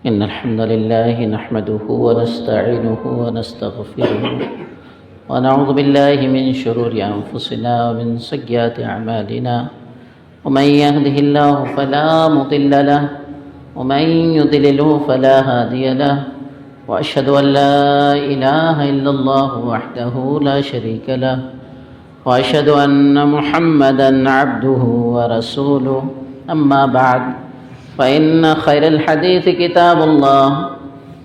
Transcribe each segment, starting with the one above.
إن الحمد لله نحمده ونستعينه ونستغفره ونعوذ بالله من شرور أنفسنا ومن سيئات أعمالنا ومن يهده الله فلا مضل له ومن يضلله فلا هادي له وأشهد أن لا إله إلا الله وحده لا شريك له وأشهد أن محمدًا عبده ورسوله أما بعد فإن خير الحديث كتاب الله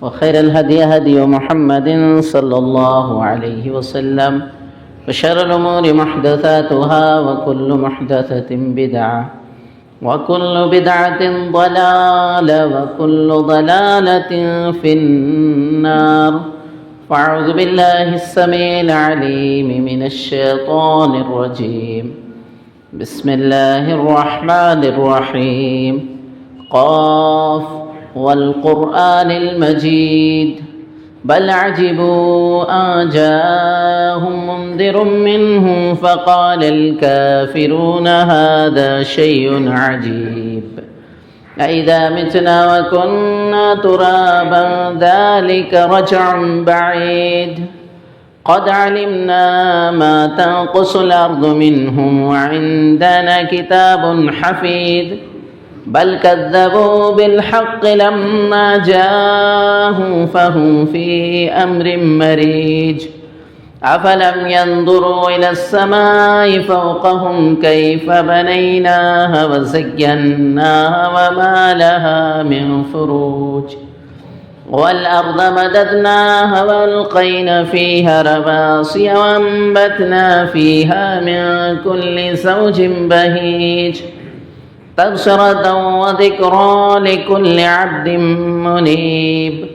وخير الهدي هدي محمد صلى الله عليه وسلم وشر الأمور محدثاتها وكل محدثة بدعة وكل بدعة ضلالة وكل ضلالة في النار فأعوذ بالله السميع العليم من الشيطان الرجيم بسم الله الرحمن الرحيم قاف والقرآن المجيد بل عجبوا أن جاءهم منذر منهم فقال الكافرون هذا شيء عجيب أإذا متنا وكنا ترابا ذلك رجع بعيد قد علمنا ما تنقص الأرض منهم وعندنا كتاب حفيظ بل كذبوا بالحق لما جاءهم فهم في أمر مريج أفلم ينظروا إلى السماء فوقهم كيف بنيناها وزيناها وما لها من فروج والأرض مددناها وألقينا فيها رواسي وأنبتنا فيها من كل زوج بهيج تبصرة وذكرى لكل عبد منيب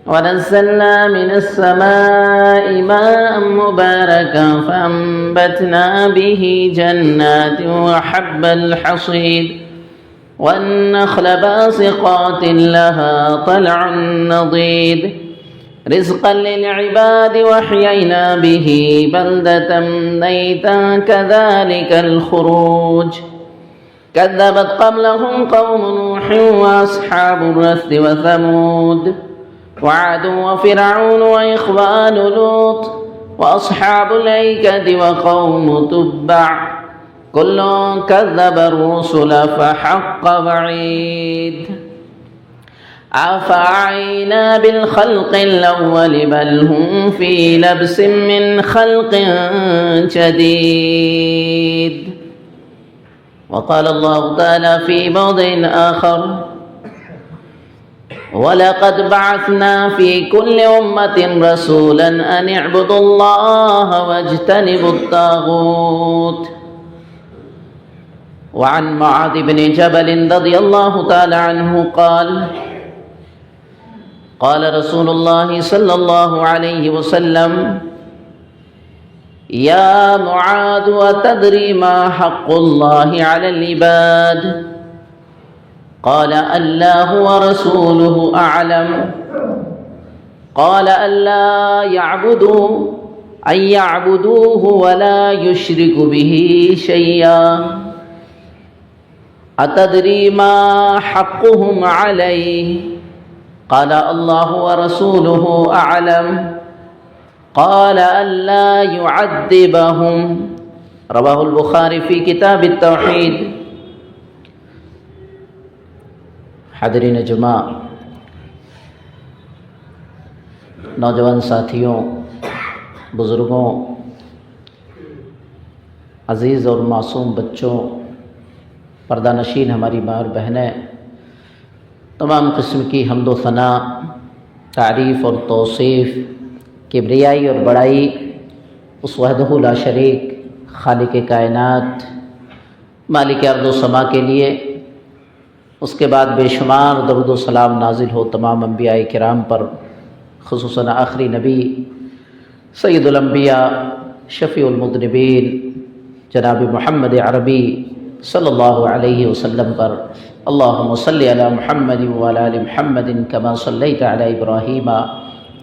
ونزلنا من السماء ماء مباركا فأنبتنا به جنات وحب الحصيد والنخل باسقات لها طلع نضيد رزقا للعباد وأحيينا به بلدة ميتا كذلك الخروج كذبت قبلهم قوم نوح وأصحاب الرث وثمود وعاد وفرعون وإخوان لوط وأصحاب الأيكة وقوم تبع كل كذب الرسل فحق وعيد أفعينا بالخلق الأول بل هم في لبس من خلق جديد وقال الله تعالى في موضع آخر ولقد بعثنا في كل أمة رسولا أن اعبدوا الله واجتنبوا الطاغوت وعن معاذ بن جبل رضي الله تعالى عنه قال قال رسول الله صلى الله عليه وسلم يا معاذ أتدري ما حق الله على العباد قال الله ورسوله أعلم قال ألا يعبدوه ولا يشرك به شيئا أتدري ما حقهم عليه قال الله ورسوله أعلم قال ألا يعذبهم رواه البخاري في كتاب التوحيد حاضرین جمع نوجوان ساتھیوں بزرگوں عزیز اور معصوم بچوں پردہ نشین ہماری ماں اور بہنیں تمام قسم کی حمد و ثنا تعریف اور توصیف کبریائی اور بڑائی اس وحدہ لا شریک خالق کائنات مالک ارض و سما کے لیے، اس کے بعد بے شمار درود و سلام نازل ہو تمام انبیاء کرام پر، خصوصاً آخری نبی سید الانبیاء شفیع المذنبین جناب محمد عربی صلی اللہ علیہ وسلم پر۔ اللہم صلی علی محمد وعلی آل محمد کما صلیت علی ابراہیم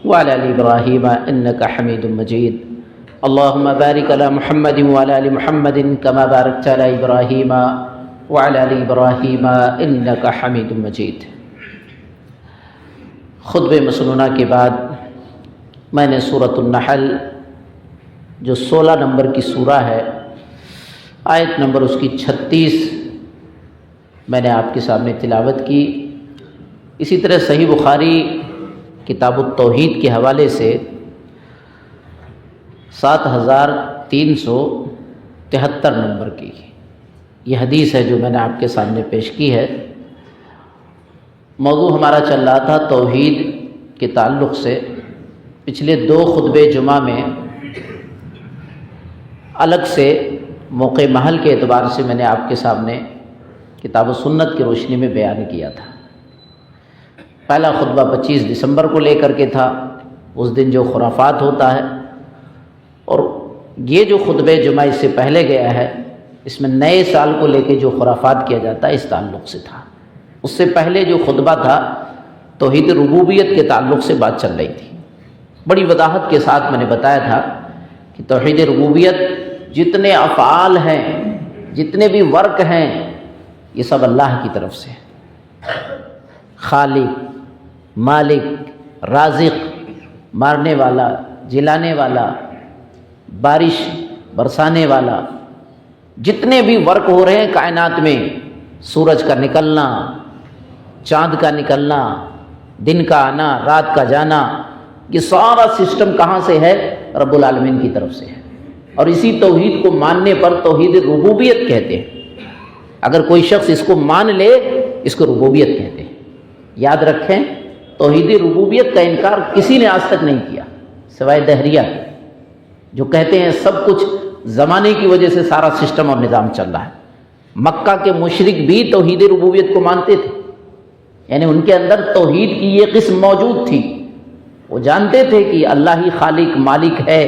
وعلی آل ابراہیم انک حمید مجید۔ اللہم بارک علی محمد وعلی آل محمد کما بارکت علی ابراہیم وعلی آل ابراہیم انک حمید مجید۔ خطب مسنونہ کے بعد میں نے سورۃ النحل جو 16 نمبر کی سورہ ہے، آیت نمبر اس کی 36 میں نے آپ کے سامنے تلاوت کی۔ اسی طرح صحیح بخاری کتاب التوحید کے حوالے سے 7373 نمبر کی یہ حدیث ہے جو میں نے آپ کے سامنے پیش کی ہے۔ موضوع ہمارا چل رہا تھا توحید کے تعلق سے۔ پچھلے 2 خطبے جمعہ میں الگ سے موقع محل کے اعتبار سے میں نے آپ کے سامنے کتاب و سنت کی روشنی میں بیان کیا تھا۔ پہلا خطبہ 25 دسمبر کو لے کر کے تھا، اس دن جو خرافات ہوتا ہے، اور یہ جو خطبہ جمعہ اس سے پہلے گیا ہے اس میں نئے سال کو لے کے جو خرافات کیا جاتا ہے اس تعلق سے تھا۔ اس سے پہلے جو خطبہ تھا توحید ربوبیت کے تعلق سے بات چل رہی تھی۔ بڑی وضاحت کے ساتھ میں نے بتایا تھا کہ توحید ربوبیت جتنے افعال ہیں، جتنے بھی ورک ہیں، یہ سب اللہ کی طرف سے ہے۔ خالق، مالک، رازق، مارنے والا، جلانے والا، بارش برسانے والا، جتنے بھی ورک ہو رہے ہیں کائنات میں، سورج کا نکلنا، چاند کا نکلنا، دن کا آنا، رات کا جانا، یہ سارا سسٹم کہاں سے ہے؟ رب العالمین کی طرف سے ہے۔ اور اسی توحید کو ماننے پر توحید ربوبیت کہتے ہیں۔ اگر کوئی شخص اس کو مان لے اس کو ربوبیت کہتے ہیں۔ یاد رکھیں، توحید ربوبیت کا انکار کسی نے آج تک نہیں کیا سوائے دہریہ کے، جو کہتے ہیں سب کچھ زمانے کی وجہ سے سارا سسٹم اور نظام چل رہا ہے۔ مکہ کے مشرک بھی توحید ربوبیت کو مانتے تھے، یعنی ان کے اندر توحید کی یہ قسم موجود تھی۔ وہ جانتے تھے کہ اللہ ہی خالق مالک ہے،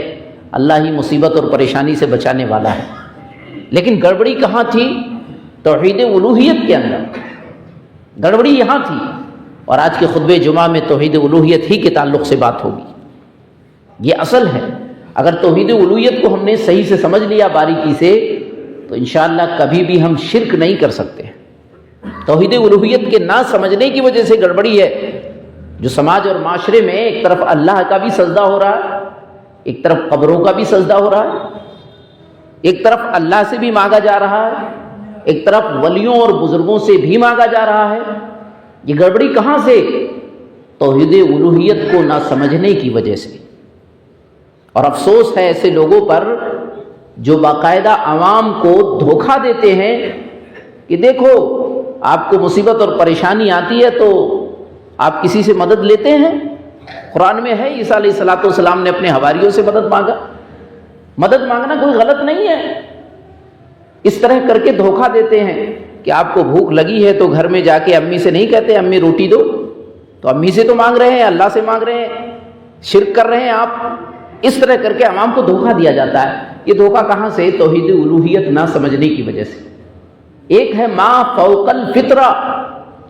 اللہ ہی مصیبت اور پریشانی سے بچانے والا ہے۔ لیکن گڑبڑی کہاں تھی؟ توحید الوہیت کے اندر گڑبڑی یہاں تھی۔ اور آج کے خطبہ جمعہ میں توحید الوہیت ہی کے تعلق سے بات ہوگی۔ یہ اصل ہے۔ اگر توحید الوہیت کو ہم نے صحیح سے سمجھ لیا باریکی سے تو انشاءاللہ کبھی بھی ہم شرک نہیں کر سکتے۔ توحید الوہیت کے نہ سمجھنے کی وجہ سے گڑبڑی ہے جو سماج اور معاشرے میں ایک طرف اللہ کا بھی سجدہ ہو رہا ہے، ایک طرف قبروں کا بھی سجدہ ہو رہا ہے، ایک طرف اللہ سے بھی مانگا جا رہا ہے، ایک طرف ولیوں اور بزرگوں سے بھی مانگا جا رہا ہے۔ یہ گڑبڑی کہاں سے؟ توحید الوہیت کو نہ سمجھنے کی وجہ سے۔ اور افسوس ہے ایسے لوگوں پر جو باقاعدہ عوام کو دھوکہ دیتے ہیں کہ دیکھو آپ کو مصیبت اور پریشانی آتی ہے تو آپ کسی سے مدد لیتے ہیں۔ قرآن میں ہے عیسیٰ علیہ السلام نے اپنے حواریوں سے مدد مانگا۔ مدد مانگنا کوئی غلط نہیں ہے۔ اس طرح کر کے دھوکہ دیتے ہیں کہ آپ کو بھوک لگی ہے تو گھر میں جا کے امی سے نہیں کہتے امی روٹی دو، تو امی سے تو مانگ رہے ہیں، اللہ سے مانگ رہے ہیں، شرک کر رہے ہیں آپ۔ اس طرح کر کے عوام کو دھوکہ دیا جاتا ہے۔ یہ دھوکہ کہاں سے؟ توحید الوہیت نہ سمجھنے کی وجہ سے۔ ایک ہے ما فوق الفطرہ،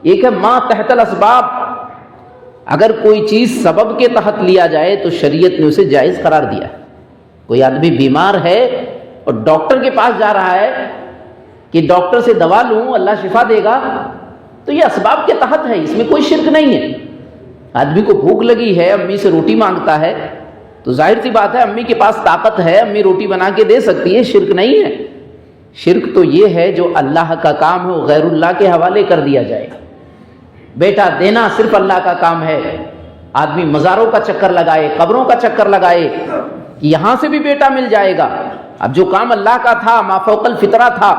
ایک ہے ما تحت الاسباب۔ اگر کوئی چیز سبب کے تحت لیا جائے تو شریعت نے اسے جائز قرار دیا ہے۔ کوئی آدمی بیمار ہے اور ڈاکٹر کے پاس جا رہا ہے کہ ڈاکٹر سے دوا لوں اللہ شفا دے گا، تو یہ اسباب کے تحت ہے، اس میں کوئی شرک نہیں ہے۔ آدمی کو بھوک لگی ہے، امی سے روٹی مانگتا ہے، تو ظاہر سی بات ہے امی کے پاس طاقت ہے، امی روٹی بنا کے دے سکتی ہے، شرک نہیں ہے۔ شرک تو یہ ہے جو اللہ کا کام ہے وہ غیر اللہ کے حوالے کر دیا جائے۔ بیٹا دینا صرف اللہ کا کام ہے۔ آدمی مزاروں کا چکر لگائے، قبروں کا چکر لگائے کہ یہاں سے بھی بیٹا مل جائے گا۔ اب جو کام اللہ کا تھا، ما فوق الفطرہ تھا،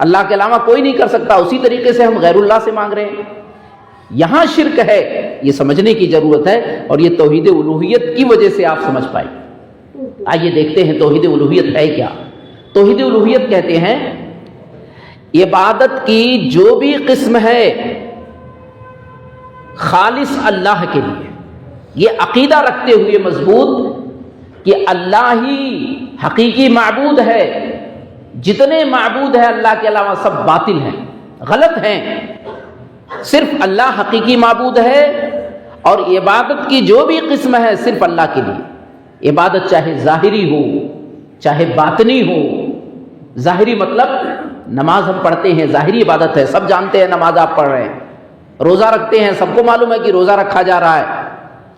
اللہ کے علاوہ کوئی نہیں کر سکتا، اسی طریقے سے ہم غیر اللہ سے مانگ رہے ہیں۔ یہاں شرک ہے، یہ سمجھنے کی ضرورت ہے، اور یہ توحید الوہیت کی وجہ سے آپ سمجھ پائیں۔ آئیے دیکھتے ہیں توحید الوہیت ہے کیا۔ توحید الوہیت کہتے ہیں عبادت کی جو بھی قسم ہے خالص اللہ کے لیے، یہ عقیدہ رکھتے ہوئے مضبوط کہ اللہ ہی حقیقی معبود ہے، جتنے معبود ہیں اللہ کے علاوہ سب باطل ہیں، غلط ہیں، صرف اللہ حقیقی معبود ہے، اور عبادت کی جو بھی قسم ہے صرف اللہ کے لیے۔ عبادت چاہے ظاہری ہو چاہے باطنی ہو۔ ظاہری مطلب نماز ہم پڑھتے ہیں، ظاہری عبادت ہے، سب جانتے ہیں نماز آپ پڑھ رہے ہیں، روزہ رکھتے ہیں، سب کو معلوم ہے کہ روزہ رکھا جا رہا ہے.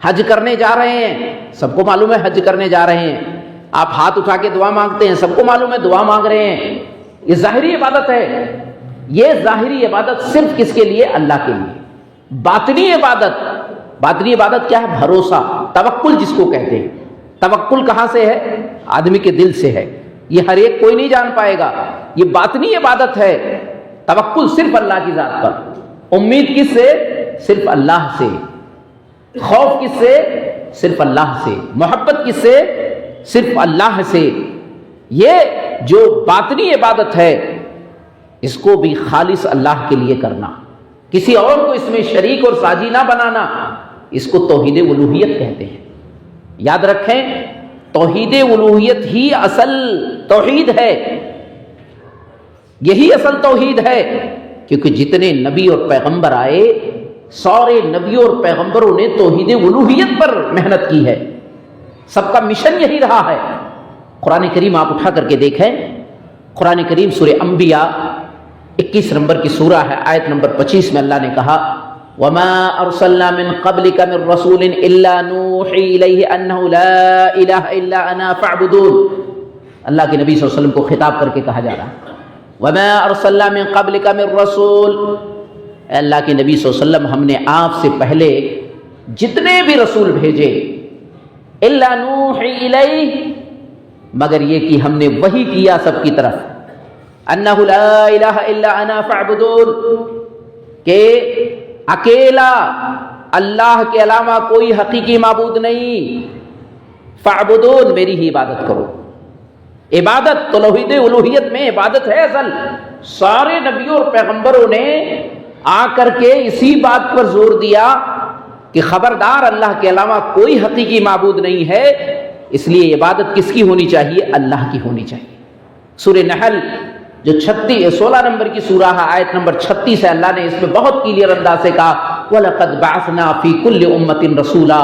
حج کرنے جا رہے ہیں، سب کو معلوم ہے حج کرنے جا رہے ہیں. آپ ہاتھ اٹھا کے دعا مانگتے ہیں، سب کو معلوم ہے دعا مانگ رہے ہیں. یہ ظاہری عبادت ہے. یہ ظاہری عبادت صرف کس کے لیے؟ اللہ کے لیے. باطنی عبادت کیا ہے؟ بھروسہ، توکل جس کو کہتے ہیں. توکل کہاں سے ہے؟ آدمی کے دل سے ہے. یہ ہر ایک کوئی نہیں جان پائے گا. یہ باطنی عبادت ہے. توکل صرف اللہ کی ذات پر. امید کس سے؟ صرف اللہ سے. خوف کس سے؟ صرف اللہ سے. محبت کس سے؟ صرف اللہ سے. یہ جو باطنی عبادت ہے اس کو بھی خالص اللہ کے لیے کرنا، کسی اور کو اس میں شریک اور ساجی نہ بنانا، اس کو توحید الوہیت کہتے ہیں. یاد رکھیں، توحید الوہیت ہی اصل توحید ہے. یہی اصل توحید ہے، کیونکہ جتنے نبی اور پیغمبر آئے سارے نبیوں اور پیغمبروں نے توحید الوہیت پر محنت کی ہے. سب کا مشن یہی رہا ہے. قرآن کریم آپ اٹھا کر کے دیکھیں، قرآن کریم سورہ انبیاء 21 نمبر کی سورہ ہے، آیت نمبر 25 میں اللہ نے کہا وَمَا أَرْسَلْنَا مِن قَبْلِكَ مِن رَّسُولٍ إِلَّا نُوحِي إِلَيْهِ أَنَّهُ لَا إِلَٰهَ إِلَّا أَنَا فَاعْبُدُونِ. اللہ کے نبی صلی اللہ علیہ وسلم کو خطاب کر کے کہا جا رہا ہے وَمَا أَرْسَلْنَا مِن قَبْلِكَ مِن رَّسُولٍ. اے اللہ کے نبی صلی اللہ علیہ وسلم، ہم نے آپ سے پہلے جتنے بھی رسول بھیجے إِلَّا نُوحِي إِلَيْهِ، مگر یہ کہ ہم نے وحی کیا سب کی طرف، انہ لا الہ الا انا فاعبدون، کہ اکیلا اللہ کے علاوہ کوئی حقیقی معبود نہیں، فاعبدون، میری ہی عبادت کرو. عبادت توحید الوہیت میں عبادت ہے اصل. سارے نبیوں اور پیغمبروں نے آ کر کے اسی بات پر زور دیا کہ خبردار اللہ کے علاوہ کوئی حقیقی معبود نہیں ہے. اس لیے عبادت کس کی ہونی چاہیے؟ اللہ کی ہونی چاہیے. سورہ نحل جو 16 نمبر کی سورہ ہے، آیت نمبر 36 ہے، اللہ نے اس میں بہت کلیئر انداز سے کہا وَلَقَدْ بَعَثْنَا فِي كُلِّ أُمَّةٍ رَسُولًا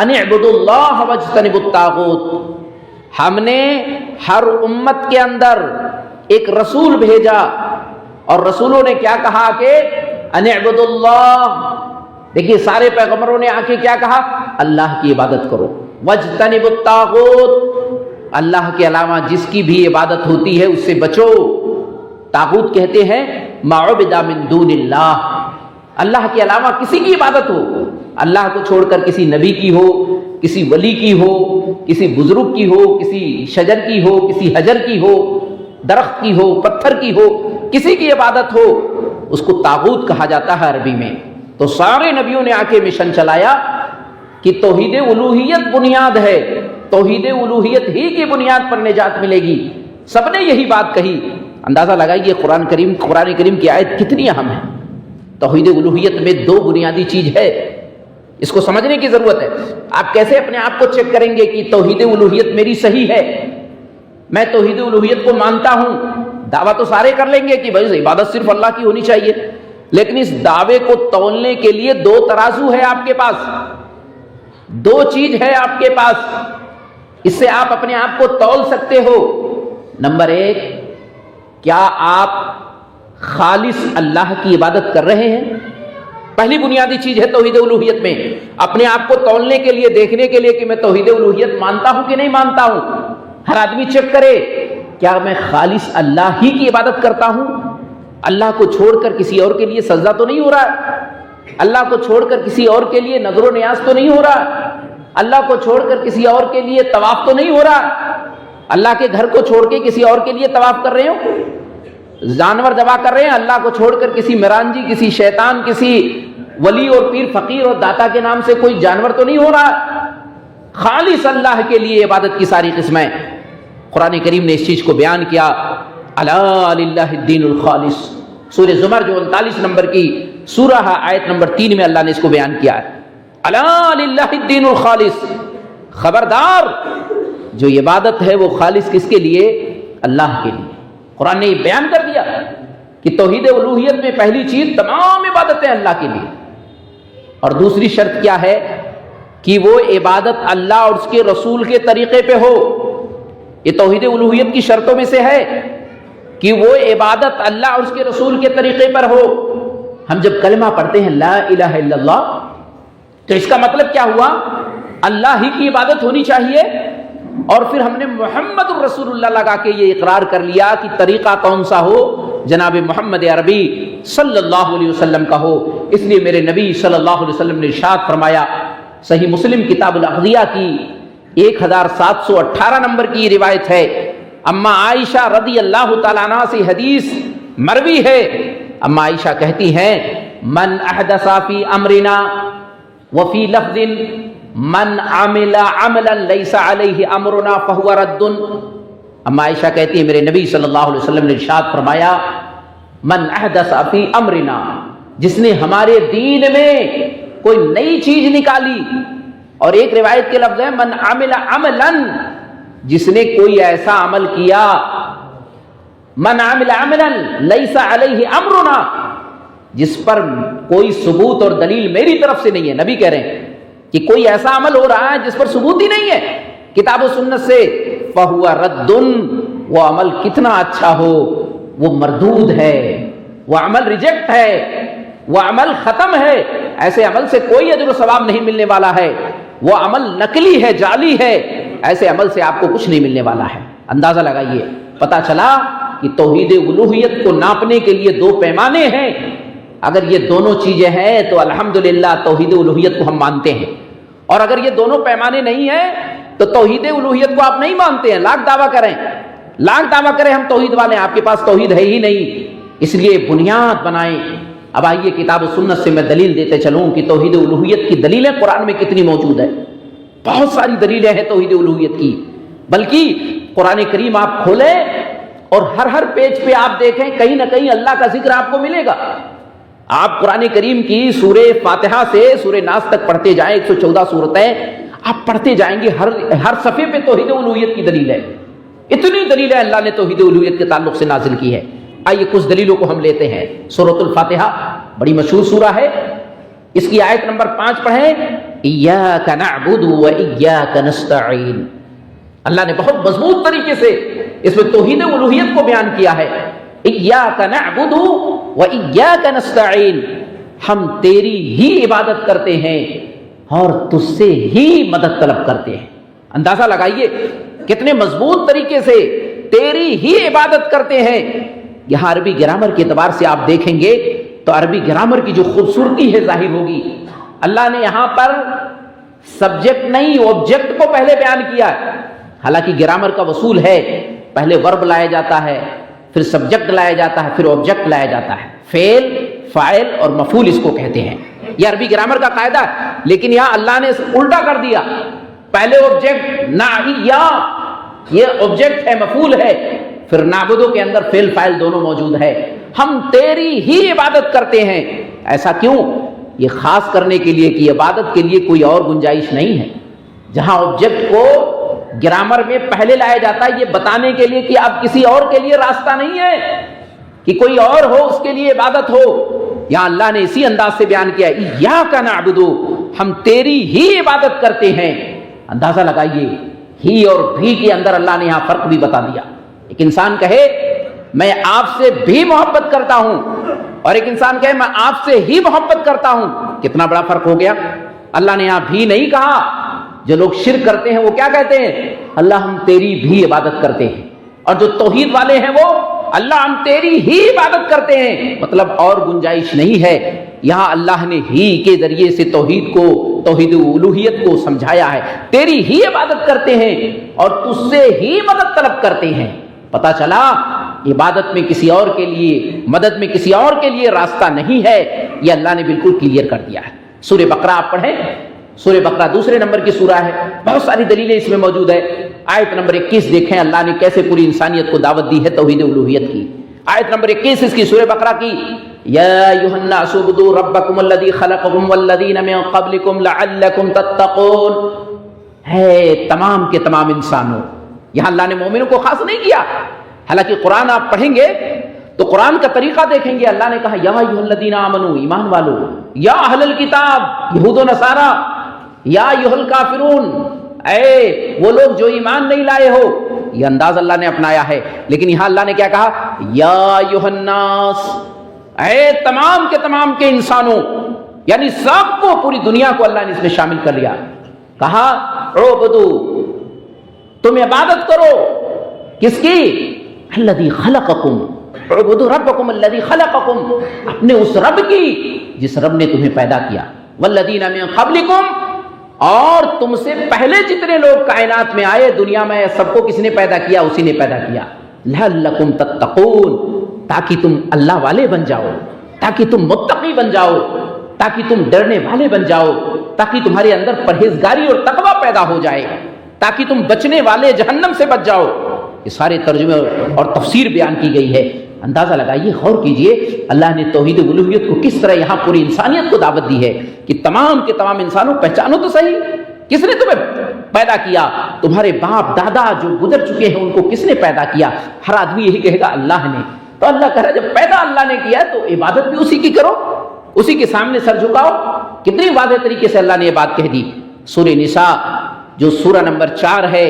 أَنِ اعْبُدُوا اللَّهَ وَاجْتَنِبُوا الطَّاغُوتَ. ہم نے ہر امت کے اندر ایک رسول بھیجا، اور رسولوں نے کیا کہا کہ أَنِ اعْبُدُوا اللَّهَ. دیکھیے سارے پیغمبروں نے آ کے کیا کہا؟ اللہ کی عبادت کرو. وَاجْتَنِبُوا الطَّاغُوتَ، اللہ کے علاوہ جس کی بھی عبادت ہوتی ہے اس سے بچو. طاغوت کہتے ہیں ما عبد من دون اللہ، اللہ کے علاوہ کسی کی عبادت ہو، اللہ کو چھوڑ کر کسی نبی کی ہو، کسی ولی کی ہو، کسی بزرگ کی ہو، کسی شجر کی ہو، کسی حجر کی ہو، درخت کی ہو، پتھر کی ہو، کسی کی عبادت ہو، اس کو طاغوت کہا جاتا ہے عربی میں. تو سارے نبیوں نے آ کے مشن چلایا کہ توحید الوہیت بنیاد ہے، توحید الوہیت ہی کی بنیاد پر نجات ملے گی. سب نے یہی بات کہی. اندازہ لگائیے قرآن کریم کی آیت کتنی اہم ہے. توحید الوہیت میں دو بنیادی چیز ہے، اس کو سمجھنے کی ضرورت ہے. آپ کیسے اپنے آپ کو چیک کریں گے کہ توحید الوہیت میری صحیح ہے؟ میں توحید الوہیت کو مانتا ہوں، دعویٰ تو سارے کر لیں گے کہ بھائی عبادت صرف اللہ کی ہونی چاہیے، لیکن اس دعوے کو تولنے کے لیے دو ترازو ہے آپ کے پاس، دو چیز ہے آپ کے پاس، اس سے آپ اپنے آپ کو تول سکتے ہو. نمبر ایک، کیا آپ خالص اللہ کی عبادت کر رہے ہیں؟ پہلی بنیادی چیز ہے توحید الوہیت میں. اپنے آپ کو تولنے کے لیے، دیکھنے کے لیے کہ میں توحید الوہیت مانتا ہوں کہ نہیں مانتا ہوں. ہر آدمی چیک کرے کیا میں خالص اللہ ہی کی عبادت کرتا ہوں، اللہ کو چھوڑ کر کسی اور کے لیے سجدہ تو نہیں ہو رہا، اللہ کو چھوڑ کر کسی اور کے لیے نظر و نیاز تو نہیں ہو رہا، اللہ کو چھوڑ کر کسی اور کے لیے طواف تو نہیں ہو رہا، اللہ کے گھر کو چھوڑ کے کسی اور کے لیے طواف کر رہے ہو، جانور ذبح کر رہے ہیں، اللہ کو چھوڑ کر کسی میرانجی، کسی شیطان، کسی ولی اور پیر فقیر اور داتا کے نام سے کوئی جانور تو نہیں ہو رہا. خالص اللہ کے لیے عبادت کی ساری قسمیں. قرآن کریم نے اس چیز کو بیان کیا، الا للہ الدین الخالص. سورہ زمر جو 39 نمبر کی سورہ ہے، آیت نمبر 3 میں اللہ نے اس کو بیان کیا ہے، الا للہ الدین الخالص. خبردار، جو عبادت ہے وہ خالص کس کے لیے؟ اللہ کے لیے. قرآن نے یہ بیان کر دیا کہ توحید الوہیت میں پہلی چیز تمام عبادتیں اللہ کے لیے، اور دوسری شرط کیا ہے کہ وہ عبادت اللہ اور اس کے رسول کے طریقے پہ ہو. یہ توحید الوہیت کی شرطوں میں سے ہے کہ وہ عبادت اللہ اور اس کے رسول کے طریقے پر ہو. ہم جب کلمہ پڑھتے ہیں لا الہ الا اللہ تو اس کا مطلب کیا ہوا؟ اللہ ہی کی عبادت ہونی چاہیے، اور پھر ہم نے محمد الرسول اللہ لگا کے یہ اقرار کر لیا کہ طریقہ کون سا ہو؟ جناب محمد عربی صلی اللہ علیہ وسلم کا ہو۔ اس لیے میرے نبی صلی اللہ علیہ وسلم نے ارشاد فرمایا، صحیح مسلم کتاب الاغذیہ کی 1718 نمبر کی یہ روایت ہے، اما عائشہ رضی اللہ تعالیٰ عنہ سے حدیث مروی ہے۔ اما عائشہ کہتی ہیں من احدث فی امرنا وفی لفظ من عمل عملا لیس علیہ امرنا فہو رد۔ اما عائشہ کہتی ہیں میرے نبی صلی اللہ علیہ وسلم نے ارشاد فرمایا من احدث فی امرنا، جس نے ہمارے دین میں کوئی نئی چیز نکالی، اور ایک روایت کے لفظ ہے من عمل عملا، جس نے کوئی ایسا عمل کیا، من عمل عملا لیس علیہ امرنا، جس پر کوئی ثبوت اور دلیل میری طرف سے نہیں ہے۔ نبی کہہ رہے ہیں کہ کوئی ایسا عمل ہو رہا ہے جس پر ثبوت ہی نہیں ہے کتاب و سنت سے، فہو رد، وہ عمل کتنا اچھا ہو وہ مردود ہے، وہ عمل ریجیکٹ ہے، وہ عمل ختم ہے، ایسے عمل سے کوئی اجر و ثواب نہیں ملنے والا ہے، وہ عمل نقلی ہے، جعلی ہے، ایسے عمل سے آپ کو کچھ نہیں ملنے والا ہے۔ اندازہ لگائیے، پتہ چلا کہ توحید الوہیت کو ناپنے کے لیے دو پیمانے ہیں۔ اگر یہ دونوں چیزیں ہیں تو الحمدللہ توحید الوہیت کو ہم مانتے ہیں، اور اگر یہ دونوں پیمانے نہیں ہیں تو توحید الوہیت کو آپ نہیں مانتے ہیں، لاکھ دعویٰ کریں، لاکھ دعویٰ کریں ہم توحید والے ہیں، آپ کے پاس توحید ہے ہی نہیں۔ اس لیے بنیاد بنائیں۔ اب آئیے کتاب و سنت سے میں دلیل دیتے چلوں کہ توحید الوہیت کی دلیلیں قرآن میں کتنی موجود ہے۔ بہت ساری دلیلیں ہیں توحید الوہیت کی، بلکہ قرآن کریم آپ کھولیں اور ہر پیج پہ آپ دیکھیں کہیں نہ کہیں اللہ کا ذکر آپ کو ملے گا۔ آپ قرآن کریم کی سورہ فاتحہ سے سورہ ناس تک پڑھتے جائیں، 114 سورتیں آپ پڑھتے جائیں گے، ہر صفحے پہ توحید الوہیت کی دلیل ہے۔ اتنی دلیلیں اللہ نے توحید الوہیت کے تعلق سے نازل کی ہے۔ آئیے کچھ دلیلوں کو ہم لیتے ہیں۔ سورۃ الفاتحہ بڑی مشہور سورہ ہے، اس کی آیت نمبر 5 پڑھیں، ایاک نعبد و ایاک نستعین۔ اللہ نے بہت مضبوط طریقے سے اس میں توحید الوہیت کو بیان کیا ہے۔ ایاک نعبد و ایاک نستعین، ہم تیری ہی عبادت کرتے ہیں اور تجھ سے ہی مدد طلب کرتے ہیں۔ اندازہ لگائیے کتنے مضبوط طریقے سے تیری ہی عبادت کرتے ہیں۔ یہاں عربی گرامر کے اعتبار سے آپ دیکھیں گے تو عربی گرامر کی جو خوبصورتی ہے ظاہر ہوگی۔ اللہ نے یہاں پر سبجیکٹ نہیں آبجیکٹ کو پہلے بیان کیا ہے، حالانکہ گرامر کا اصول ہے پہلے ورب لایا جاتا ہے، پھر سبجیکٹ لایا جاتا ہے، پھر آبجیکٹ لایا جاتا ہے۔ فعل، فاعل اور مفعول اس کو کہتے ہیں، یہ عربی گرامر کا قاعدہ ہے۔ لیکن یہاں اللہ نے الٹا کر دیا، پہلے آبجیکٹ نعیا، یہ آبجیکٹ ہے، مفعول ہے، پھر نعبدو کے اندر فعل فاعل دونوں موجود ہے۔ ہم تیری ہی عبادت کرتے ہیں۔ ایسا کیوں؟ یہ خاص کرنے کے لیے کہ عبادت کے لیے کوئی اور گنجائش نہیں ہے۔ جہاں آبجیکٹ کو گرامر میں پہلے لایا جاتا ہے یہ بتانے کے لیے کہ اب کسی اور کے لیے راستہ نہیں ہے کہ کوئی اور ہو اس کے لیے عبادت ہو، یہاں اللہ نے اسی انداز سے بیان کیا، ایاک نعبد، ہم تیری ہی عبادت کرتے ہیں۔ اندازہ لگائیے ہی اور بھی کے اندر اللہ نے یہاں فرق بھی بتا دیا۔ ایک انسان کہے میں آپ سے بھی محبت کرتا ہوں، اور ایک انسان کہے میں آپ سے ہی محبت کرتا ہوں، کتنا بڑا فرق ہو گیا۔ اللہ نے یہاں بھی نہیں کہا۔ جو لوگ شرک کرتے ہیں وہ کیا کہتے ہیں؟ اللہ ہم تیری بھی عبادت کرتے ہیں، اور جو توحید والے ہیں وہ اللہ ہم تیری ہی عبادت کرتے ہیں، مطلب اور گنجائش نہیں ہے۔ یہاں اللہ نے ہی کے ذریعے سے توحید کو، توحید الوہیت کو سمجھایا ہے، تیری ہی عبادت کرتے ہیں اور تجھ سے ہی مدد طلب کرتے ہیں۔ پتہ چلا عبادت میں کسی اور کے لیے، مدد میں کسی اور کے لیے راستہ نہیں ہے، یہ اللہ نے بالکل کلیئر کر دیا ہے۔ سورہ بقرہ آپ پڑھیں، سورہ بقرہ دوسرے نمبر کی سورہ ہے، بہت ساری دلیلیں اس میں موجود ہے۔ آیت نمبر 21 دیکھیں اللہ نے کیسے پوری انسانیت کو دعوت دی ہے توحید الوہیت کی۔ آیت نمبر 21 اس کی سورہ بقرہ کی، یا ایھا الناس اعبدوا ربکم الذی خلقکم والذین من قبلکم لعلکم تتقون، ہے تمام کے تمام انسانوں۔ یہاں اللہ نے مومنوں کو خاص نہیں کیا، حالانکہ قرآن آپ پڑھیں گے تو قرآن کا طریقہ دیکھیں گے، اللہ نے کہا یا ایھا الذین آمنوا، ایمان والو، یا اہل الکتاب، یہود و نصارہ، یا ایھا الکافرون، اے وہ لوگ جو ایمان نہیں لائے ہو، یہ انداز اللہ نے اپنایا ہے۔ لیکن یہاں اللہ نے کیا کہا؟ یا ایھا الناس، اے تمام کے انسانوں، یعنی سب کو، پوری دنیا کو اللہ نے اس میں شامل کر لیا. کہا اعبدو، تم عبادت کرو کس کی؟ الذی خلقکم، اعبدوا ربکم الذی خلقکم، اپنے اس رب کی جس رب نے تمہیں پیدا کیا. والذین من قبلکم، اور تم سے پہلے جتنے لوگ کائنات میں آئے دنیا میں، سب کو کس نے پیدا کیا؟ اسی نے پیدا کیا. لعلکم تتقون، تاکہ تم اللہ والے بن جاؤ، تاکہ تم متقی بن جاؤ، تاکہ تم ڈرنے والے بن جاؤ، تاکہ تمہارے اندر پرہیزگاری اور تقوی پیدا ہو جائے، تاکہ تم بچنے والے جہنم سے بچ جاؤ. یہ سارے ترجمے اور تفسیر بیان کی گئی ہے. اندازہ لگائیے، غور کیجئے، اللہ نے توحید الوہیت کو کس طرح یہاں پوری انسانیت کو دعوت دی ہے کہ تمام کے تمام انسانوں پہچانو تو صحیح، کس نے تمہیں پیدا کیا؟ تمہارے باپ دادا جو گزر چکے ہیں ان کو کس نے پیدا کیا؟ ہر آدمی یہی کہے گا اللہ نے. تو اللہ کہہ رہا ہے جب پیدا اللہ نے کیا تو عبادت بھی اسی کی کرو، اسی کے سامنے سر جھکاؤ. کتنی واضح طریقے سے اللہ نے یہ بات کہہ دی. سورہ نساء جو سورہ نمبر 4 ہے،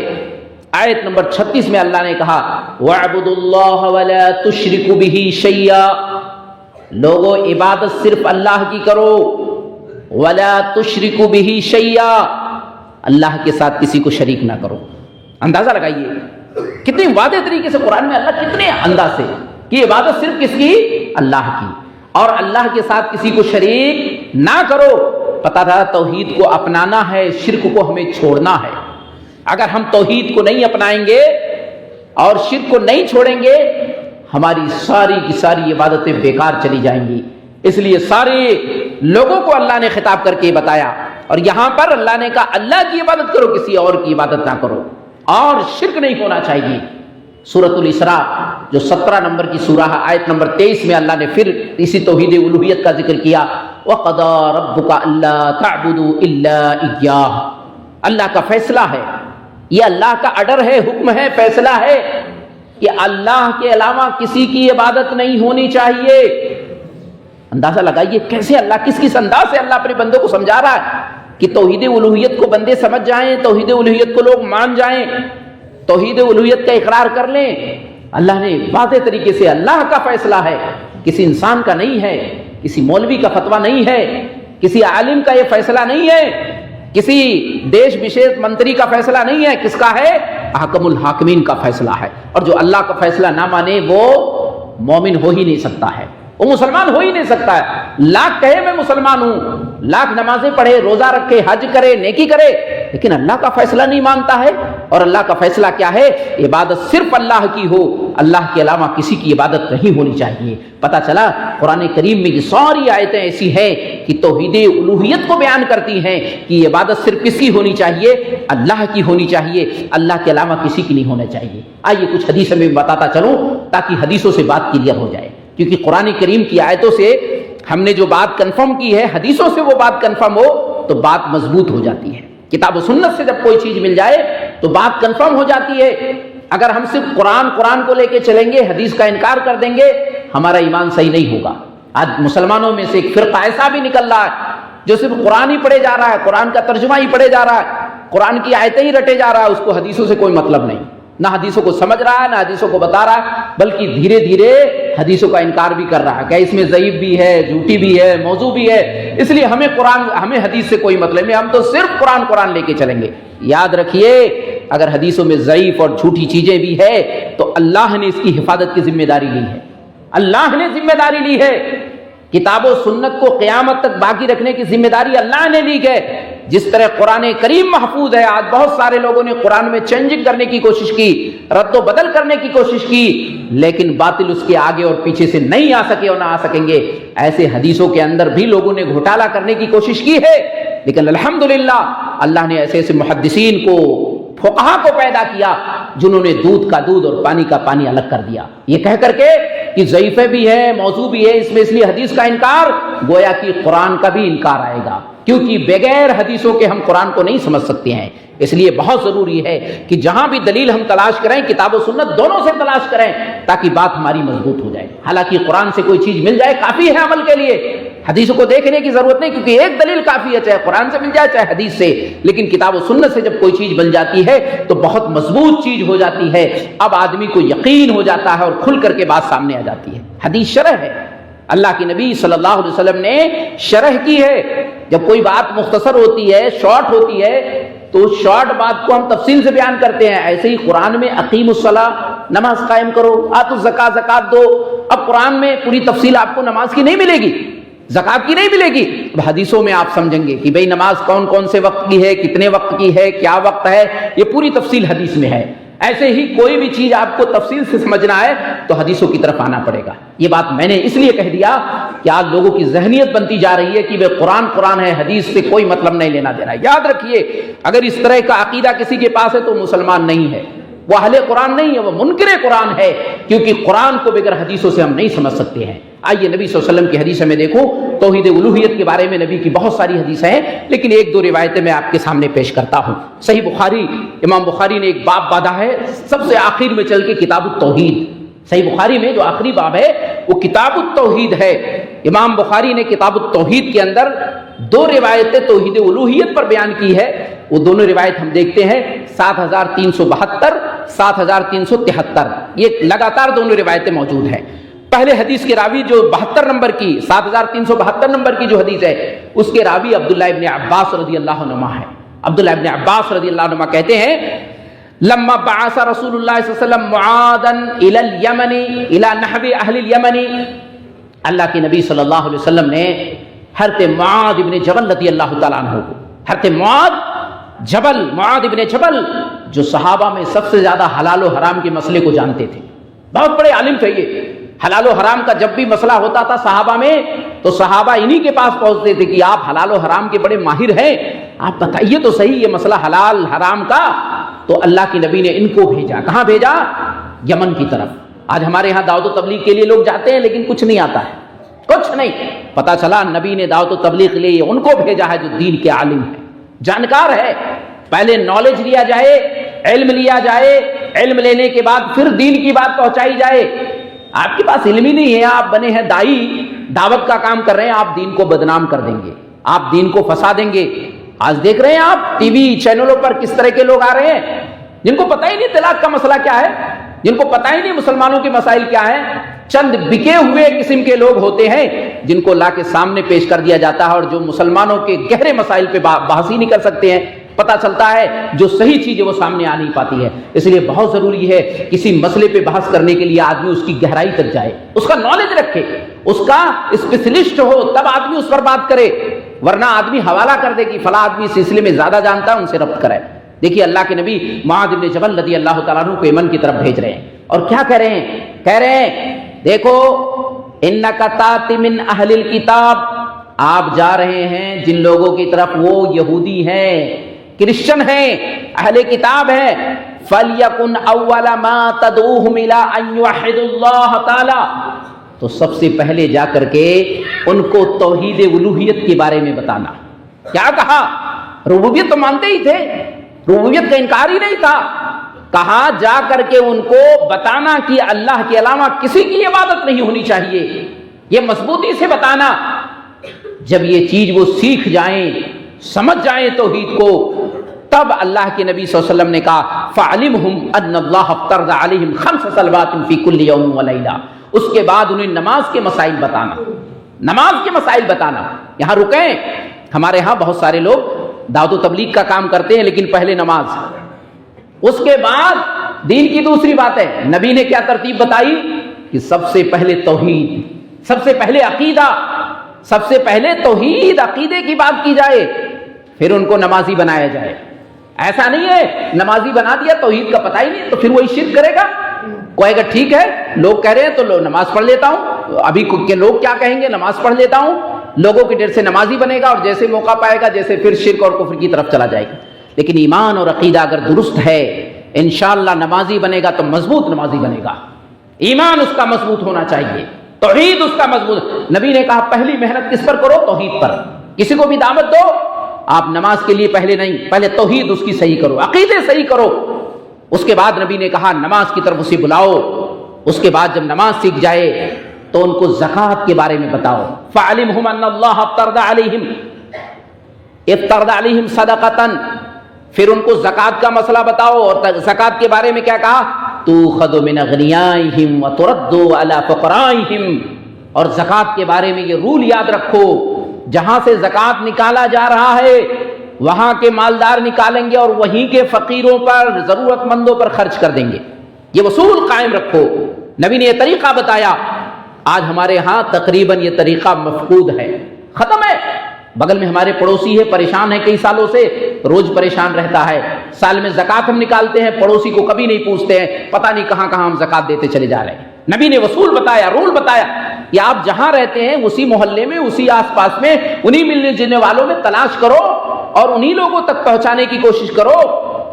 آیت نمبر 36 میں اللہ نے کہا وَاعْبُدُوا اللَّهَ وَلَا تُشْرِكُوا بِهِ شَيْئًا، لوگو عبادت صرف اللہ کی کرو. وَلَا تُشْرِكُوا بِهِ شَيْئًا، اللہ کے ساتھ کسی کو شریک نہ کرو. اندازہ لگائیے کتنی واضح طریقے سے قرآن میں اللہ کتنے انداز سے کہ عبادت صرف کس کی؟ اللہ کی، اور اللہ کے ساتھ کسی کو شریک نہ کرو. پتہ تھا توحید کو اپنانا ہے، شرک کو ہمیں چھوڑنا ہے. اگر ہم توحید کو نہیں اپنائیں گے اور شرک کو نہیں چھوڑیں گے، ہماری ساری کی ساری عبادتیں بیکار چلی جائیں گی. اس لیے سارے لوگوں کو اللہ نے خطاب کر کے بتایا، اور یہاں پر اللہ نے کہا اللہ کی عبادت کرو، کسی اور کی عبادت نہ کرو، اور شرک نہیں ہونا چاہیے. سورۃ الاسراء جو 17 نمبر کی سورہ ہے، آیت نمبر 23 میں اللہ نے پھر اسی توحید الوہیت کا ذکر کیا. وَقَضَىٰ رَبُّكَ أَلَّا تَعْبُدُوا إِلَّا إِيَّاهُ، اللہ کا فیصلہ ہے، یہ اللہ کا آرڈر ہے، حکم ہے، فیصلہ ہے کہ اللہ کے علاوہ کسی کی عبادت نہیں ہونی چاہیے. اندازہ لگائیے کیسے اللہ کس انداز سے اللہ اپنے بندوں کو سمجھا رہا ہے کہ توحید الوہیت کو بندے سمجھ جائیں، توحید الوہیت کو لوگ مان جائیں، توحید الوہیت کا اقرار کر لیں. اللہ نے واضح طریقے سے، اللہ کا فیصلہ ہے، کسی انسان کا نہیں ہے، کسی مولوی کا فتویٰ نہیں ہے، کسی عالم کا یہ فیصلہ نہیں ہے، کسی دیش وشیش منتری کا فیصلہ نہیں ہے. کس کا ہے؟ حاکم الحاکمین کا فیصلہ ہے. اور جو اللہ کا فیصلہ نہ مانے وہ مومن ہو ہی نہیں سکتا ہے، وہ مسلمان ہو ہی نہیں سکتا ہے. لاکھ کہے میں مسلمان ہوں، لاکھ نمازیں پڑھے، روزہ رکھے، حج کرے، نیکی کرے، لیکن اللہ کا فیصلہ نہیں مانتا ہے. اور اللہ کا فیصلہ کیا ہے؟ عبادت صرف اللہ کی ہو، اللہ کے علاوہ کسی کی عبادت نہیں ہونی چاہیے. پتہ چلا قرآن کریم میں یہ ساری آیتیں ایسی ہیں کہ توحید الوہیت کو بیان کرتی ہیں کہ عبادت صرف کس کی ہونی چاہیے؟ اللہ کی ہونی چاہیے، اللہ کے علاوہ کسی کی نہیں ہونا چاہیے. آئیے کچھ حدیث میں بتاتا چلوں تاکہ حدیثوں سے بات کلیئر ہو جائے، کیونکہ قرآن کریم کی آیتوں سے ہم نے جو بات کنفرم کی ہے، حدیثوں سے وہ بات کنفرم ہو تو بات مضبوط ہو جاتی ہے. کتاب و سنت سے جب کوئی چیز مل جائے تو بات کنفرم ہو جاتی ہے. اگر ہم صرف قرآن کو لے کے چلیں گے، حدیث کا انکار کر دیں گے، ہمارا ایمان صحیح نہیں ہوگا. آج مسلمانوں میں سے ایک فرقہ ایسا بھی نکل رہا ہے جو صرف قرآن ہی پڑھے جا رہا ہے، قرآن کا ترجمہ ہی پڑھے جا رہا ہے، قرآن کی آیتیں ہی رٹے جا رہا ہے، اس کو حدیثوں سے کوئی مطلب نہیں، نہ حدیثوں کو سمجھ رہا ہے، نہ حدیثوں کو بتا رہا ہے، بلکہ دھیرے دھیرے حدیثوں کا انکار بھی کر رہا ہے کہ اس میں ضعیف بھی ہے، جھوٹی بھی ہے، موضوع بھی ہے، اس لیے ہمیں حدیث سے کوئی مطلب نہیں، ہم تو صرف قرآن لے کے چلیں گے. یاد رکھیے اگر حدیثوں میں ضعیف اور جھوٹی چیزیں بھی ہے تو اللہ نے اس کی حفاظت کی ذمہ داری لی ہے، اللہ نے ذمہ داری لی ہے. کتاب و سنت کو قیامت تک باقی رکھنے کی ذمہ داری اللہ نے لی ہے. جس طرح قرآن کریم محفوظ ہے، آج بہت سارے لوگوں نے قرآن میں چینجنگ کرنے کی کوشش کی، رد و بدل کرنے کی کوشش کی، لیکن باطل اس کے آگے اور پیچھے سے نہیں آ سکے اور نہ آ سکیں گے. ایسے حدیثوں کے اندر بھی لوگوں نے گھوٹالا کرنے کی کوشش کی ہے، لیکن الحمدللہ اللہ نے ایسے محدثین کو، فقہا کو پیدا کیا جنہوں نے دودھ کا دودھ اور پانی کا پانی الگ کر دیا، یہ کہہ کر کے کہ ضعیفے بھی ہے، موضوع بھی ہے، اس میں اس لیے حدیث کا انکار، گویا کہ قرآن کا بھی انکار آئے گا، کیونکہ بغیر حدیثوں کے ہم قرآن کو نہیں سمجھ سکتے ہیں. اس لیے بہت ضروری ہے کہ جہاں بھی دلیل ہم تلاش کریں، کتاب و سنت دونوں سے تلاش کریں تاکہ بات ہماری مضبوط ہو جائے. حالانکہ قرآن سے کوئی چیز مل جائے کافی ہے عمل کے لیے، حدیثوں کو دیکھنے کی ضرورت نہیں، کیونکہ ایک دلیل کافی ہے، چاہے قرآن سے مل جائے چاہے حدیث سے. لیکن کتاب و سنت سے جب کوئی چیز بن جاتی ہے تو بہت مضبوط چیز ہو جاتی ہے، اب آدمی کو یقین ہو جاتا ہے اور کھل کر کے بات سامنے آ جاتی ہے. حدیث شرح ہے، اللہ کے نبی صلی اللہ علیہ وسلم نے شرح کی ہے. جب کوئی بات مختصر ہوتی ہے، شارٹ ہوتی ہے، تو شارٹ بات کو ہم تفصیل سے بیان کرتے ہیں. ایسے ہی قرآن میں اقیم الصلاۃ، نماز قائم کرو، آتوا الزکاۃ، زکات دو. اب قرآن میں پوری تفصیل آپ کو نماز کی نہیں ملے گی، زکات کی نہیں ملے گی. اب حدیثوں میں آپ سمجھیں گے کہ بھئی نماز کون کون سے وقت کی ہے، کتنے وقت کی ہے، کیا وقت ہے، یہ پوری تفصیل حدیث میں ہے. ایسے ہی کوئی بھی چیز آپ کو تفصیل سے سمجھنا ہے تو حدیثوں کی طرف آنا پڑے گا. یہ بات میں نے اس لیے کہہ دیا کہ آج لوگوں کی ذہنیت بنتی جا رہی ہے کہ وہ قرآن ہے، حدیث سے کوئی مطلب نہیں لینا دینا. یاد رکھیے، اگر اس طرح کا عقیدہ کسی کے پاس ہے تو مسلمان نہیں ہے، وہ اہل قرآن نہیں ہے، وہ منکر قرآن ہے، کیونکہ قرآن کو بغیر حدیثوں سے ہم نہیں سمجھ سکتے ہیں. آئیے نبی صلی اللہ علیہ وسلم کی حدیث میں دیکھو، توحید الوہیت کے بارے میں نبی کی بہت ساری حدیثیں ہیں، لیکن ایک دو روایتیں میں آپ کے سامنے پیش کرتا ہوں. صحیح بخاری، امام بخاری نے ایک باب باندھا ہے سب سے آخر میں چل کے، کتاب التوحید. صحیح بخاری میں جو آخری باب ہے وہ کتاب التوحید ہے. امام بخاری نے کتاب التوحید کے اندر دو روایتیں توحید الوہیت پر بیان کی ہے. وہ دونوں روایت ہم دیکھتے ہیں 7372 7373، یہ لگاتار دونوں روایتیں موجود ہیں. پہلے حدیث کے راوی جو 72 نمبر کی 7372 نمبر کی جو حدیث ہے، اس کے راوی عبداللہ ابن عباس رضی اللہ عنہما ہے. عبداللہ ابن عباس رضی اللہ عنہما کہتے ہیں، لما بعث رسول اللہ صلی اللہ علیہ وسلم معاذا الى الیمن الى نحو اہل الیمن، اللہ کے نبی صلی اللہ علیہ وسلم نے حضرت معاذ ابن جبل رضی اللہ تعالیٰ عنہ کو، حضرت معاذ ابن جبل جو صحابہ میں سب سے زیادہ حلال و حرام کے مسئلے کو جانتے تھے، بہت بڑے عالم تھے. یہ حلال و حرام کا جب بھی مسئلہ ہوتا تھا صحابہ میں تو صحابہ انہی کے پاس پہنچتے تھے کہ آپ حلال و حرام کے بڑے ماہر ہیں، آپ بتائیے تو صحیح یہ مسئلہ حلال حرام کا. تو اللہ کے نبی نے ان کو بھیجا. کہاں بھیجا؟ یمن کی طرف. آج ہمارے ہاں دعوت و تبلیغ کے لیے لوگ جاتے ہیں لیکن کچھ نہیں آتا ہے، کچھ نہیں پتا چلا. نبی نے دعوت و تبلیغ کے لیے ان کو بھیجا ہے جو دین کے عالم ہے، جانکار ہے. پہلے نالج لیا جائے، علم لیا جائے، علم لینے کے بعد پھر دین کی بات پہنچائی جائے. آپ کے پاس علم ہی نہیں ہے، آپ بنے ہیں دائی، دعوت کا کام کر رہے ہیں، آپ دین کو بدنام کر دیں گے، آپ دین کو پھنسا دیں گے. آج دیکھ رہے ہیں آپ ٹی وی چینلوں پر کس طرح کے لوگ آ رہے ہیں جن کو پتہ ہی نہیں طلاق کا مسئلہ کیا ہے، جن کو پتہ ہی نہیں مسلمانوں کے مسائل کیا ہیں. چند بکے ہوئے قسم کے لوگ ہوتے ہیں جن کو لا کے سامنے پیش کر دیا جاتا ہے، اور جو مسلمانوں کے گہرے مسائل پہ بحث ہی نہیں کر سکتے ہیں. پتا چلتا ہے جو صحیح چیز ہے وہ سامنے آ نہیں پاتی ہے. اس لیے بہت ضروری ہے کسی مسئلے پہ بحث کرنے کے لیے آدمی اس کی گہرائی تک جائے، اس کا نالج رکھے، اس کا اسپیشلسٹ ہو، تب آدمی اس پر بات کرے. ورنہ آدمی حوالہ کر دے کہ فلاں آدمی اس سلسلے میں زیادہ جانتا ہے، ان سے ربط کرے. دیکھیے اللہ کے نبی معاذ بن جبل رضی اللہ تعالیٰ عنہ کو یمن کی طرف بھیج رہے ہیں، اور کیا کہہ رہے ہیں؟ کہہ رہے ہیں دیکھو انک تاتی من اہل الکتاب، آپ جا رہے ہیں جن لوگوں کی طرف وہ یہودی ہیں، کرسچن ہیں، اہل کتاب ہیں. فَلْيَكُنْ أَوَّلَ مَا تَدْعُوهُمْ إِلَىٰ أَن يُوحِدُوا اللَّهَ تَعَالَىٰ، تو سب سے پہلے جا کر کے ان کو توحید الوہیت کے بارے میں بتانا. کیا کہا؟ ربوبیت تو مانتے ہی تھے، ربوبیت کا انکار ہی نہیں تھا. کہا جا کر کے ان کو بتانا کہ اللہ کے علاوہ کسی کی عبادت نہیں ہونی چاہیے، یہ مضبوطی سے بتانا. جب یہ چیز وہ سیکھ جائیں، سمجھ جائیں توحید کو، تب اللہ کے نبی صلی اللہ علیہ وسلم نے کہا فَعَلِمْهُمْ أَنَّ اللَّهَ افْتَرَضَ عَلَيْهِمْ 5 صلوات فِي كُلِّ يَوْمٍ وَلَيْلَةٍ. اس کے بعد انہیں نماز کے مسائل بتانا، نماز کے مسائل بتانا. یہاں رکیں، ہمارے ہاں بہت سارے لوگ دعوت و تبلیغ کا کام کرتے ہیں لیکن پہلے نماز، اس کے بعد دین کی دوسری بات ہے. نبی نے کیا ترتیب بتائی کہ سب سے پہلے توحید، سب سے پہلے عقیدہ، سب سے پہلے توحید عقیدے کی بات کی جائے، پھر ان کو نمازی بنایا جائے. ایسا نہیں ہے نمازی بنا دیا توحید کا پتہ ہی نہیں تو پھر وہی شرک کرے گا. کوئی گا ٹھیک ہے لوگ کہہ رہے ہیں تو نماز پڑھ لیتا ہوں، ابھی کے لوگ کیا کہیں گے، نماز پڑھ لیتا ہوں، لوگوں کے ڈر سے نمازی بنے گا، اور جیسے موقع پائے گا جیسے پھر شرک اور کفر کی طرف چلا جائے گا. لیکن ایمان اور عقیدہ اگر درست ہے انشاءاللہ نمازی بنے گا تو مضبوط نمازی بنے گا. ایمان اس کا مضبوط ہونا چاہیے، توحید اس کا مضبوط. نبی نے کہا پہلی محنت کس پر کرو؟ توحید پر. کسی کو بھی دعوت دو آپ نماز کے لیے پہلے نہیں، پہلے توحید اس کی صحیح کرو، عقیدے صحیح کرو. اس کے بعد نبی نے کہا نماز کی طرف اسے بلاؤ. اس کے بعد جب نماز سیکھ جائے تو ان کو زکوٰۃ کے بارے میں بتاؤ. فَعَلِمْهُمْ أَنَّ اللَّهَ افْتَرَضَ عَلَيْهِمْ صَدَقَةً. پھر ان کو زکوٰۃ کا مسئلہ بتاؤ، اور زکوٰۃ کے بارے میں کیا کہا؟ تُؤْخَذُ مِنْ أَغْنِيَائِهِمْ وَتُرَدُّ عَلَىٰ فُقَرَائِهِمْ. اور زکوٰۃ کے بارے میں یہ رول یاد رکھو، جہاں سے زکوٰۃ نکالا جا رہا ہے وہاں کے مالدار نکالیں گے اور وہیں کے فقیروں پر، ضرورت مندوں پر خرچ کر دیں گے، یہ اصول قائم رکھو۔ نبی نے یہ طریقہ بتایا، آج ہمارے ہاں تقریباً یہ طریقہ مفقود ہے، ختم ہے۔ بغل میں ہمارے پڑوسی ہے، پریشان ہے کئی سالوں سے، روز پریشان رہتا ہے، سال میں زکوٰۃ ہم نکالتے ہیں، پڑوسی کو کبھی نہیں پوچھتے ہیں، پتہ نہیں کہاں کہاں ہم زکوٰۃ دیتے چلے جا رہے ہیں۔ نبی نے اصول بتایا، رول بتایا کہ آپ جہاں رہتے ہیں اسی محلے میں، اسی آس پاس میں، انہی ملنے جلنے والوں میں تلاش کرو اور انہی لوگوں تک پہنچانے کی کوشش کرو۔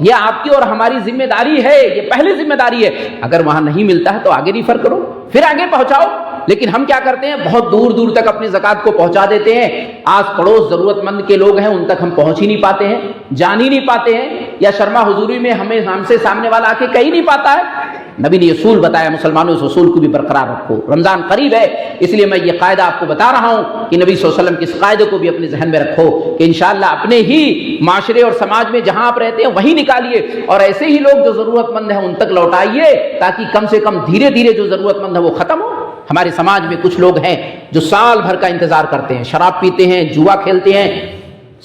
یہ آپ کی اور ہماری ذمہ داری ہے، یہ پہلی ذمہ داری ہے۔ اگر وہاں نہیں ملتا ہے تو آگے ریفر کرو، پھر آگے پہنچاؤ۔ لیکن ہم کیا کرتے ہیں، بہت دور دور تک اپنی زکوٰۃ کو پہنچا دیتے ہیں، آس پڑوس ضرورت مند کے لوگ ہیں ان تک ہم پہنچ ہی نہیں پاتے ہیں، جان ہی نہیں پاتے ہیں، یا شرما حضوری میں ہم سے سامنے والا آ کے کہہ ہی نہیں پاتا ہے۔ نبی نے یہ اصول بتایا، مسلمانوں اس اصول کو بھی برقرار رکھو۔ رمضان قریب ہے، اس لیے میں یہ قاعدہ آپ کو بتا رہا ہوں کہ نبی صلی اللہ علیہ وسلم کے اس قاعدے کو بھی اپنے ذہن میں رکھو کہ انشاءاللہ اپنے ہی معاشرے اور سماج میں جہاں آپ رہتے ہیں وہیں نکالیے، اور ایسے ہی لوگ جو ضرورت مند ہیں ان تک لوٹائیے، تاکہ کم سے کم دھیرے دھیرے جو ضرورت مند ہے وہ ختم ہو۔ ہمارے سماج میں کچھ لوگ ہیں جو سال بھر کا انتظار کرتے ہیں، شراب پیتے ہیں، جوا کھیلتے ہیں،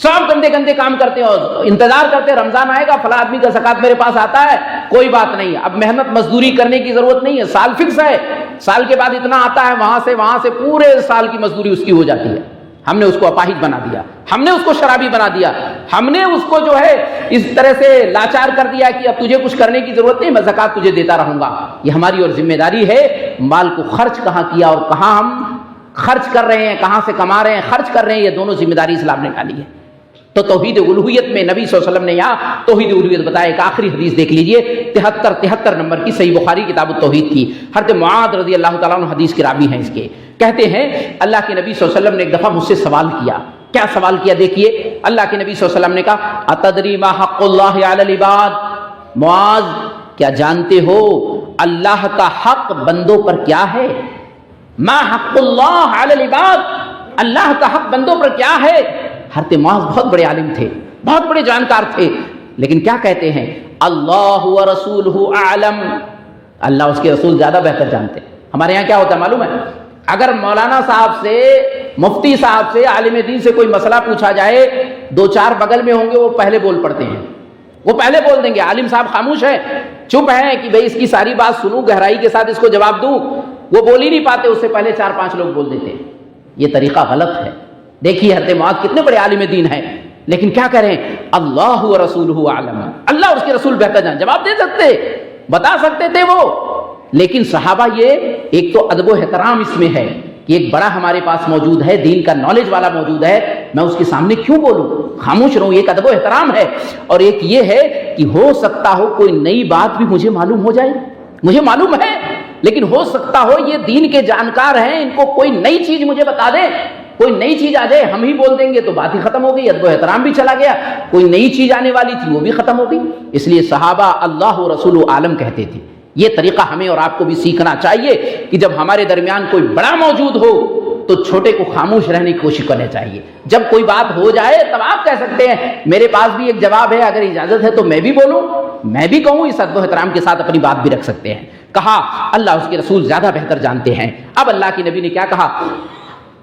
سب گندے گندے کام کرتے ہیں اور انتظار کرتے ہیں رمضان آئے گا فلاں آدمی کا زکوٰۃ میرے پاس آتا ہے۔ کوئی بات نہیں، اب محنت مزدوری کرنے کی ضرورت نہیں ہے، سال فکس ہے، سال کے بعد اتنا آتا ہے، وہاں سے پورے سال کی مزدوری اس کی ہو جاتی ہے۔ ہم نے اس کو اپاہج بنا دیا، ہم نے اس کو شرابی بنا دیا، ہم نے اس کو جو ہے اس طرح سے لاچار کر دیا کہ اب تجھے کچھ کرنے کی ضرورت نہیں، میں زکوٰۃ تجھے دیتا رہوں گا۔ یہ ہماری اور ذمہ داری ہے، مال کو خرچ کہاں کیا اور کہاں ہم خرچ کر رہے ہیں، کہاں سے کما رہے ہیں، خرچ کر رہے ہیں، یہ دونوں ذمہ داری اسلام نے ڈالی ہے۔ تو توحید الوہیت میں نبی صلی اللہ علیہ وسلم نے یہاں توحید الوہیت بتایا۔ ایک آخری حدیث دیکھ لیجئے، 73 نمبر کی، صحیح بخاری کتاب التوحید کی، حضرت معاذ رضی اللہ تعالیٰ عنہ حدیث کے راوی ہیں اس کے، کہتے ہیں اللہ کے نبی صلی اللہ علیہ وسلم نے ایک دفعہ مجھ سے سوال کیا۔ کیا سوال کیا دیکھیے، اللہ کے نبی صلی اللہ علیہ وسلم نے کہا اتدری ما حق اللہ علی العباد، معاذ کیا جانتے ہو اللہ کا حق بندوں پر کیا ہے؟ ما حق اللہ علی العباد، اللہ کا حق بندوں پر کیا ہے؟ حضرت معاذ بہت بڑے عالم تھے، بہت بڑے جانکار تھے، لیکن کیا کہتے ہیں، اللہ ورسولہ اعلم، اللہ اس کے رسول زیادہ بہتر جانتے ہیں۔ ہمارے یہاں کیا ہوتا ہے معلوم ہے، اگر مولانا صاحب سے، مفتی صاحب سے، عالم دین سے کوئی مسئلہ پوچھا جائے، دو چار بغل میں ہوں گے وہ پہلے بول پڑتے ہیں، وہ پہلے بول دیں گے، عالم صاحب خاموش ہے، چپ ہے کہ بھئی اس کی ساری بات سنوں، گہرائی کے ساتھ اس کو جواب دوں، وہ بول ہی نہیں پاتے، اس سے پہلے 4-5 لوگ بول دیتے ہیں۔ یہ طریقہ غلط ہے۔ دیکھیے حضرت معاذ کتنے بڑے عالم دین ہیں، لیکن کیا کریں، اللہ و رسولہ اعلم، اللہ اور اس کے رسول بہتر جان، جواب دے سکتے، بتا سکتے تھے وہ، لیکن صحابہ یہ ایک تو ادب و احترام اس میں ہے کہ ایک بڑا ہمارے پاس موجود ہے، دین کا نالج والا موجود ہے، میں اس کے سامنے کیوں بولوں، خاموش رہوں، ایک ادب و احترام ہے، اور ایک یہ ہے کہ ہو سکتا ہو کوئی نئی بات بھی مجھے معلوم ہو جائے، مجھے معلوم ہے لیکن ہو سکتا ہو یہ دین کے جانکار ہیں، ان کو کوئی نئی چیز مجھے بتا دیں، کوئی نئی چیز آ جائے، ہم ہی بول دیں گے تو بات ہی ختم ہو گئی، ادب و احترام بھی چلا گیا، کوئی نئی چیز آنے والی تھی وہ بھی ختم ہو گئی۔ اس لیے صحابہ اللہ و رسول عالم کہتے تھے۔ یہ طریقہ ہمیں اور آپ کو بھی سیکھنا چاہیے کہ جب ہمارے درمیان کوئی بڑا موجود ہو تو چھوٹے کو خاموش رہنے کی کوشش کرنی چاہیے، جب کوئی بات ہو جائے تب آپ کہہ سکتے ہیں میرے پاس بھی ایک جواب ہے، اگر اجازت ہے تو میں بھی بولوں، میں بھی کہوں، اس ادب و احترام کے ساتھ اپنی بات بھی رکھ سکتے ہیں۔ کہا اللہ اس کے رسول زیادہ بہتر جانتے ہیں۔ اب اللہ کے نبی نے کیا کہا،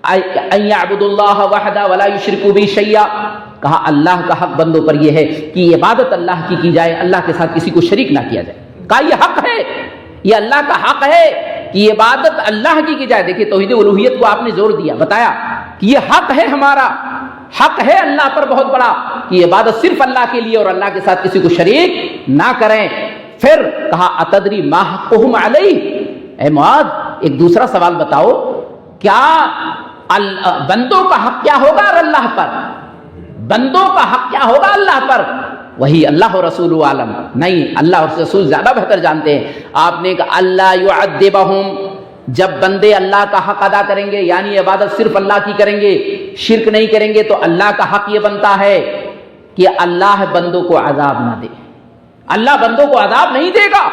ان یعبدوا اللہ وحدہ ولا یشرکوا بہ شیئا، کہا اللہ کا حق بندوں پر یہ ہے کہ عبادت اللہ کی جائے، اللہ کے ساتھ کسی کو شریک نہ کیا جائے۔ کہا یہ حق ہے، یہ اللہ کا حق ہے کہ عبادت اللہ کی جائے۔ دیکھیے توحید الوہیت کو آپ نے زور دیا، بتایا کہ یہ حق ہے، ہمارا حق ہے اللہ پر بہت بڑا کہ عبادت صرف اللہ کے لیے اور اللہ کے ساتھ کسی کو شریک نہ کریں۔ پھر کہا اتدری ما حقہم علیہ، اے معاذ ایک دوسرا سوال بتاؤ، کیا بندوں کا حق کیا ہوگا اللہ پر، بندوں کا حق کیا ہوگا اللہ پر؟ وہی اللہ و رسول عالم، نہیں اللہ اور رسول زیادہ بہتر جانتے ہیں۔ آپ نے کہا اللہ یعذبہم، جب بندے اللہ کا حق ادا کریں گے، یعنی عبادت صرف اللہ کی کریں گے، شرک نہیں کریں گے، تو اللہ کا حق یہ بنتا ہے کہ اللہ بندوں کو عذاب نہ دے، اللہ بندوں کو عذاب نہیں دے گا،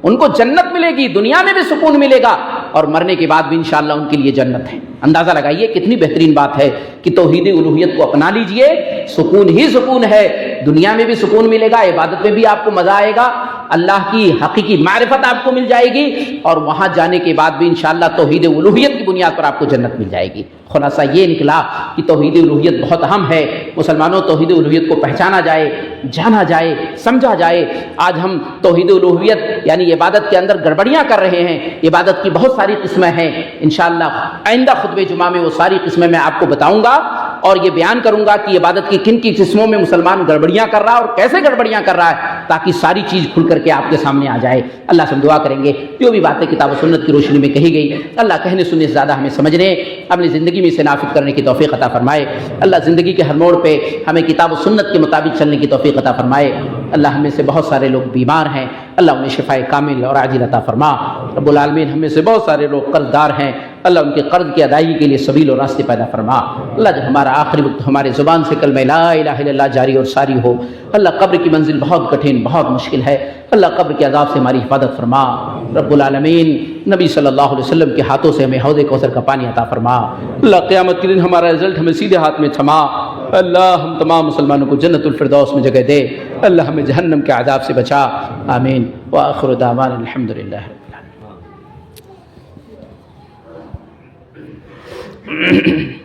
ان کو جنت ملے گی، دنیا میں بھی سکون ملے گا اور مرنے کے بعد بھی انشاءاللہ ان کے لیے جنت ہے۔ اندازہ لگائیے کتنی بہترین بات ہے کہ توحید الوہیت کو اپنا لیجئے، سکون ہی سکون ہے، دنیا میں بھی سکون ملے گا، عبادت میں بھی آپ کو مزہ آئے گا، اللہ کی حقیقی معرفت آپ کو مل جائے گی، اور وہاں جانے کے بعد بھی انشاءاللہ توحید الوہیت کی بنیاد پر آپ کو جنت مل جائے گی۔ خلاصہ یہ نکلا کہ توحید الوہیت بہت اہم ہے۔ مسلمانوں، توحید الوہیت کو پہچانا جائے، جانا جائے، سمجھا جائے۔ آج ہم توحید الوہیت یعنی عبادت کے اندر گڑبڑیاں کر رہے ہیں۔ عبادت کی بہت ساری قسمیں ہیں، انشاءاللہ آئندہ خطبہ جمعہ میں وہ ساری قسمیں میں آپ کو بتاؤں گا اور یہ بیان کروں گا کہ عبادت کی کن کی قسموں میں مسلمان گڑبڑیاں کر رہا ہے اور کیسے گڑبڑیاں کر رہا ہے، تاکہ ساری چیز کھل کر کے آپ کے سامنے آ جائے۔ اللہ سے ہم دعا کریں گے جو بھی باتیں کتاب و سنت کی روشنی میں کہی گئی، اللہ کہنے سننے سے زیادہ ہمیں سمجھنے، اپنی زندگی میں اسے نافذ کرنے کی توفیق عطا فرمائے۔ اللہ زندگی کے ہر موڑ پہ ہمیں کتاب و سنت کے مطابق چلنے کی توفیق عطا فرمائے۔ اللہ ہم میں سے بہت سارے لوگ بیمار ہیں، اللہ انہیں شفائے کامل اور عاجل عطا فرما۔ رب العالمین ہم میں سے بہت سارے لوگ قرض دار ہیں، اللہ ان کے قرض کی ادائیگی کے لیے سبیل و راستے پیدا فرما۔ اللہ جب ہمارا آخری وقت ہمارے زبان سے کلمہ لا الہ الا اللہ جاری اور ساری ہو، اللہ قبر کی منزل بہت کٹھن، بہت مشکل ہے، اللہ قبر کے عذاب سے ہماری حفاظت فرما۔ رب العالمین نبی صلی اللہ علیہ وسلم کے ہاتھوں سے ہمیں حوض کوثر کا پانی عطا فرما۔ اللہ قیامت کے دن ہمارا رزلٹ ہمیں سیدھے ہاتھ میں تھما۔ اللہ ہم تمام مسلمانوں کو جنت الفردوس میں جگہ دے، اللہ ہمیں جہنم کے عذاب سے بچا، آمین۔ وآخر دعوانا الحمدللہ رب العالمین۔